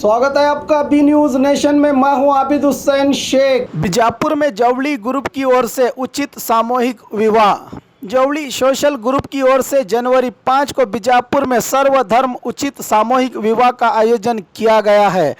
स्वागत है आपका बी न्यूज नेशन में। मैं हूं आबिद हुसैन शेख। बीजापुर में जवली ग्रुप की ओर से उचित सामूहिक विवाह। जवली सोशल ग्रुप की ओर से जनवरी 5 को बीजापुर में सर्वधर्म उचित सामूहिक विवाह का आयोजन किया गया है।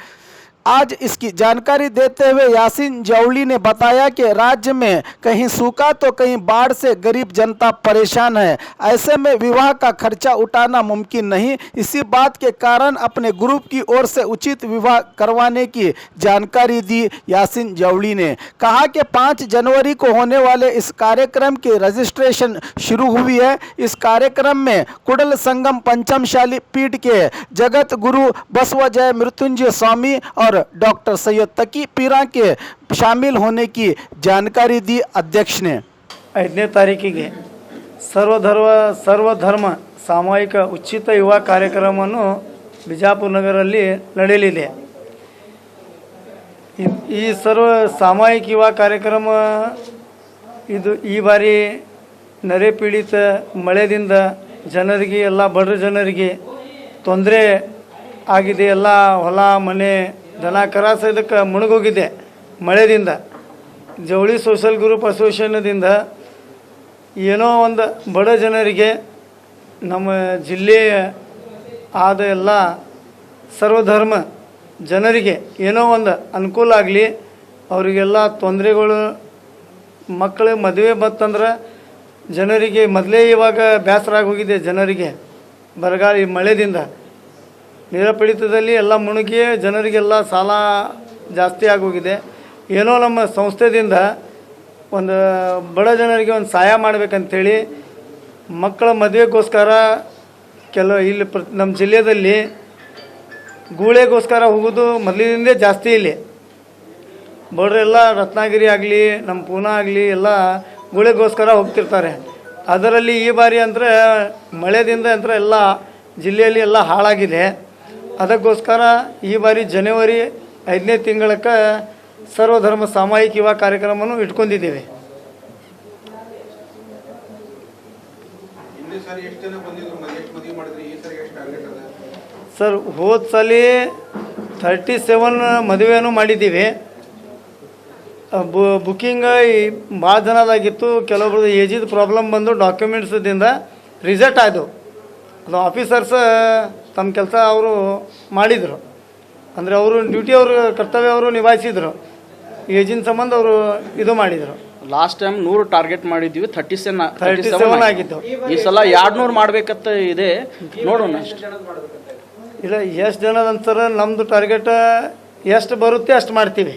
आज इसकी जानकारी देते हुए यासीन जवली ने बताया कि राज्य में कहीं सूखा तो कहीं बाढ़ से गरीब जनता परेशान है। ऐसे में विवाह का खर्चा उठाना मुमकिन नहीं। इसी बात के कारण अपने ग्रुप की ओर से उचित विवाह करवाने की जानकारी दी। यासीन जवली ने कहा कि 5 जनवरी को होने वाले इस कार्यक्रम की रजिस्ट्रेशन शुरू हुई है। इस कार्यक्रम में कुडल संगम पंचमशाली पीठ के जगत गुरु बसवजय मृत्युंजय स्वामी और डॉक्टर सैयद तकी पीरा के शामिल होने की जानकारी दी अध्यक्ष ने। 5ನೇ ತಾರೀಕಿಗೆ ಸರ್ವಧರ್ಮ ಸಾಮೂಹಿಕ ಉಚಿತ ಯುವ ಕಾರ್ಯಕ್ರಮವನ್ನು ಬಿಜಾಪುರ ನಗರಲ್ಲಿ ನಡೆಯಲಿದೆ। ಈ ಸರ್ವ ಸಾಮೂಹಿಕ ಯುವ ಕಾರ್ಯಕ್ರಮ ಇದು ಈ ಬಾರಿ ನೆರೆ ಪೀಡಿತ ಮಳೆದಿಂದ ಜನರಿಗೆ ಎಲ್ಲ ಬಡ ಜನರಿಗೆ ತೊಂದರೆ ಆಗಿದೆ। ಎಲ್ಲ ಹೊಲ ಮನೆ ದನ ಕರಾಸ ಇದಕ್ಕೆ ಮುಳುಗೋಗಿದೆ ಮಳೆದಿಂದ। ಜವಳಿ ಸೋಷಲ್ ಗ್ರೂಪ್ ಅಸೋಸಿಯೇಷನ್ದಿಂದ ಏನೋ ಒಂದು ಬಡ ಜನರಿಗೆ ನಮ್ಮ ಜಿಲ್ಲೆಯ ಆದ ಎಲ್ಲ ಸರ್ವಧರ್ಮ ಜನರಿಗೆ ಏನೋ ಒಂದು ಅನುಕೂಲ ಆಗಲಿ, ಅವರಿಗೆಲ್ಲ ತೊಂದರೆಗಳು ಮಕ್ಕಳು ಮದುವೆ ಬಂತಂದ್ರೆ ಜನರಿಗೆ ಮೊದಲೇ ಇವಾಗ ಬೇಸರ ಆಗೋಗಿದೆ ಜನರಿಗೆ ಬರಗಾಲ ಮಳೆದಿಂದ ನೆರೆಪೀಡಿತದಲ್ಲಿ ಎಲ್ಲ ಮುಳುಗಿ ಜನರಿಗೆಲ್ಲ ಸಾಲ ಜಾಸ್ತಿ ಆಗೋಗಿದೆ। ಏನೋ ನಮ್ಮ ಸಂಸ್ಥೆದಿಂದ ಒಂದು ಬಡ ಜನರಿಗೆ ಒಂದು ಸಹಾಯ ಮಾಡಬೇಕಂತೇಳಿ ಮಕ್ಕಳ ಮದುವೆಗೋಸ್ಕರ ಇಲ್ಲಿ ನಮ್ಮ ಜಿಲ್ಲೆಯಲ್ಲಿ ಗೂಳೆಗೋಸ್ಕರ ಹೋಗೋದು ಮೊದಲಿನಿಂದ ಜಾಸ್ತಿ ಇಲ್ಲಿ ಬಡರೆಲ್ಲ ರತ್ನಗಿರಿ ಆಗಲಿ ನಮ್ಮ ಪೂನಾ ಆಗಲಿ ಎಲ್ಲ ಗೂಳೆಗೋಸ್ಕರ ಹೋಗ್ತಿರ್ತಾರೆ। ಅದರಲ್ಲಿ ಈ ಬಾರಿ ಅಂದರೆ ಮಳೆದಿಂದ ಅಂದರೆ ಎಲ್ಲ ಜಿಲ್ಲೆಯಲ್ಲಿ ಎಲ್ಲ ಹಾಳಾಗಿದೆ। ಅದಕ್ಕೋಸ್ಕರ ಈ ಬಾರಿ ಜನವರಿ 5ನೇ ತಿಂಗಳಕ್ಕೆ ಸರ್ವಧರ್ಮ ಸಾಮೂಹಿಕ ಯುವ ಕಾರ್ಯಕ್ರಮವನ್ನು ಇಟ್ಕೊಂಡಿದ್ದೀವಿ। ಸರ್ ಹೋದ ಸಲ 37 ಮದುವೆನೂ ಮಾಡಿದ್ದೀವಿ। ಬುಕ್ಕಿಂಗ್ ಭಾಳ ಜನದಾಗಿತ್ತು, ಕೆಲವೊಬ್ರದ್ದು ಏಜಿದ ಪ್ರಾಬ್ಲಮ್ ಬಂದು ಡಾಕ್ಯುಮೆಂಟ್ಸ್ದಿಂದ ರಿಜೆಕ್ಟ್ ಆದವು। ಅದು ಆಫೀಸರ್ಸ್ ತಮ್ಮ ಕೆಲಸ ಅವರು ಮಾಡಿದರು, ಅಂದರೆ ಅವರು ಡ್ಯೂಟಿ ಅವರು ಕರ್ತವ್ಯ ಅವರು ನಿಭಾಯಿಸಿದರು, ಏಜಿನ ಸಂಬಂಧ ಅವರು ಇದು ಮಾಡಿದರು। ಲಾಸ್ಟ್ ಟೈಮ್ 100 ಟಾರ್ಗೆಟ್ ಮಾಡಿದ್ವಿ, 37 ಆಗಿತ್ತು। ಈ ಸಲ 200 ಮಾಡ್ಬೇಕಂತ ಇದೆ, ನೋಡೋಣ। ಇಲ್ಲ ಎಷ್ಟು ಜನದಂತಾರೆ ನಮ್ಮದು ಟಾರ್ಗೆಟ್ ಎಷ್ಟು ಬರುತ್ತೆ ಅಷ್ಟು ಮಾಡ್ತೀವಿ।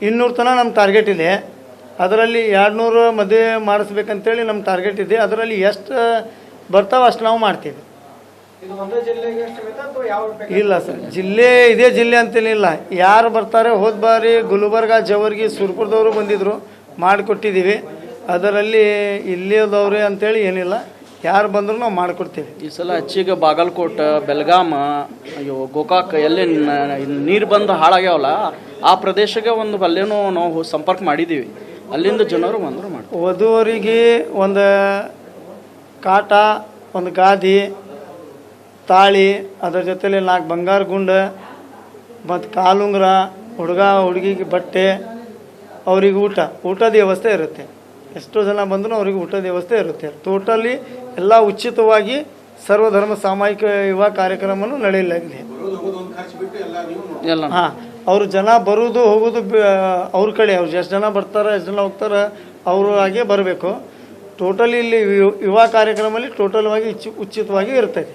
200 ತನಕ ನಮ್ಮ ಟಾರ್ಗೆಟ್ ಇದೆ, ಅದರಲ್ಲಿ 200 ಮದುವೆ ಮಾಡಿಸ್ಬೇಕಂತೇಳಿ ನಮ್ಮ ಟಾರ್ಗೆಟ್ ಇದೆ। ಅದರಲ್ಲಿ ಎಷ್ಟು ಬರ್ತಾವೆ ಅಷ್ಟು ನಾವು ಮಾಡ್ತೀವಿ। ಇಲ್ಲ ಸರ್, ಜಿಲ್ಲೆ ಇದೇ ಜಿಲ್ಲೆ ಅಂತೇನಿಲ್ಲ, ಯಾರು ಬರ್ತಾರೆ ಹೋದ ಬಾರಿ ಗುಲ್ಬರ್ಗ ಜವರ್ಗಿ ಸುರ್ಪುರದವರು ಬಂದಿದ್ದರು, ಮಾಡಿಕೊಟ್ಟಿದ್ದೀವಿ। ಅದರಲ್ಲಿ ಇಲ್ಲಿಯದವ್ರೆ ಅಂತೇಳಿ ಏನಿಲ್ಲ, ಯಾರು ಬಂದರೂ ನಾವು ಮಾಡಿಕೊಡ್ತೀವಿ। ಈ ಸಲ ಹೆಚ್ಚಿಗೆ ಬಾಗಲಕೋಟ, ಬೆಳಗಾಂ, ಅಯ್ಯೋ ಗೋಕಾಕ್ ಎಲ್ಲಿ ನೀರು ಬಂದು ಹಾಳಾಗ್ಯಾವಲ್ಲ ಆ ಪ್ರದೇಶಕ್ಕೆ ಒಂದು ಅಲ್ಲೇನೋ ನಾವು ಸಂಪರ್ಕ ಮಾಡಿದ್ದೀವಿ, ಅಲ್ಲಿಂದ ಜನರು ಬಂದರು ಮಾಡಿ ವಧುವರಿಗೆ ಒಂದು ಕಾಟ, ಒಂದು ಗಾದಿ, ತಾಳಿ, ಅದರ ಜೊತೆಲಿ 4 ಬಂಗಾರ ಗುಂಡ ಮತ್ತು ಕಾಲುಂಗ್ರ, ಹುಡುಗಿಗೆ ಬಟ್ಟೆ, ಅವ್ರಿಗೆ ಊಟದ ವ್ಯವಸ್ಥೆ ಇರುತ್ತೆ। ಎಷ್ಟೋ ಜನ ಬಂದರೂ ಅವ್ರಿಗೆ ಊಟದ ವ್ಯವಸ್ಥೆ ಇರುತ್ತೆ। ಟೋಟಲಿ ಎಲ್ಲ ಉಚಿತವಾಗಿ ಸರ್ವಧರ್ಮ ಸಾಮೂಹಿಕ ಯುವ ಕಾರ್ಯಕ್ರಮವನ್ನು ನಡೆಯಲಾಗಿದೆ। ಹಾಂ, ಅವರು ಜನ ಬರೋದು ಹೋಗೋದು ಅವ್ರ ಕಡೆ, ಅವ್ರು ಎಷ್ಟು ಜನ ಬರ್ತಾರೆ ಎಷ್ಟು ಜನ ಹೋಗ್ತಾರೆ ಅವರು ಹಾಗೆ ಬರಬೇಕು। ಟೋಟಲಿ ಇಲ್ಲಿ ಯುವ ಕಾರ್ಯಕ್ರಮದಲ್ಲಿ ಟೋಟಲ್ವಾಗಿ ಉಚಿತವಾಗಿ ಇರ್ತದೆ।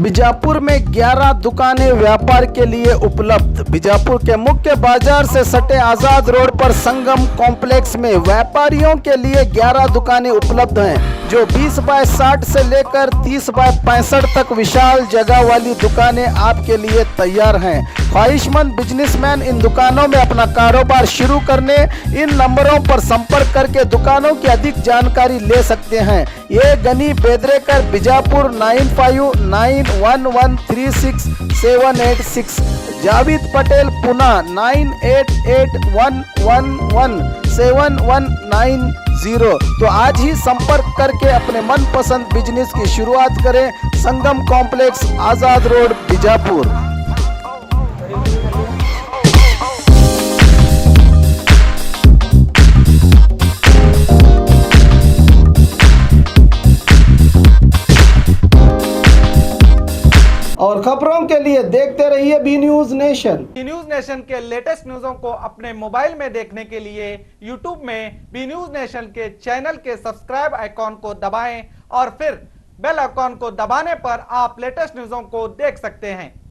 बीजापुर में 11 दुकानें व्यापार के लिए उपलब्ध। बीजापुर के मुख्य बाजार से सटे आजाद रोड पर संगम कॉम्प्लेक्स में व्यापारियों के लिए 11 दुकानें उपलब्ध हैं, जो 20 बाय 60 से लेकर 30 बाय 65 तक विशाल जगह वाली दुकानें आपके लिए तैयार हैं। ख्वाहिशमंद बिजनेसमैन इन दुकानों में अपना कारोबार शुरू करने इन नंबरों पर संपर्क करके दुकानों की अधिक जानकारी ले सकते हैं। ये गनी बेदरेकर बीजापुर 9591136786, जावेद पटेल पुणे 988111 7190। तो आज ही संपर्क करके अपने मनपसंद बिजनेस की शुरुआत करें। Sangam complex, Azad road, Bijapur. और खबरों के लिए देखते रहिए B news nation. B news nation के लेटेस्ट न्यूज़ों को अपने मोबाइल में देखने के लिए यूट्यूब में बी न्यूज नेशन के चैनल के सब्सक्राइब आइकॉन को दबाएं और फिर बेल आइकॉन को दबाने पर आप लेटेस्ट न्यूज़ों को देख सकते हैं।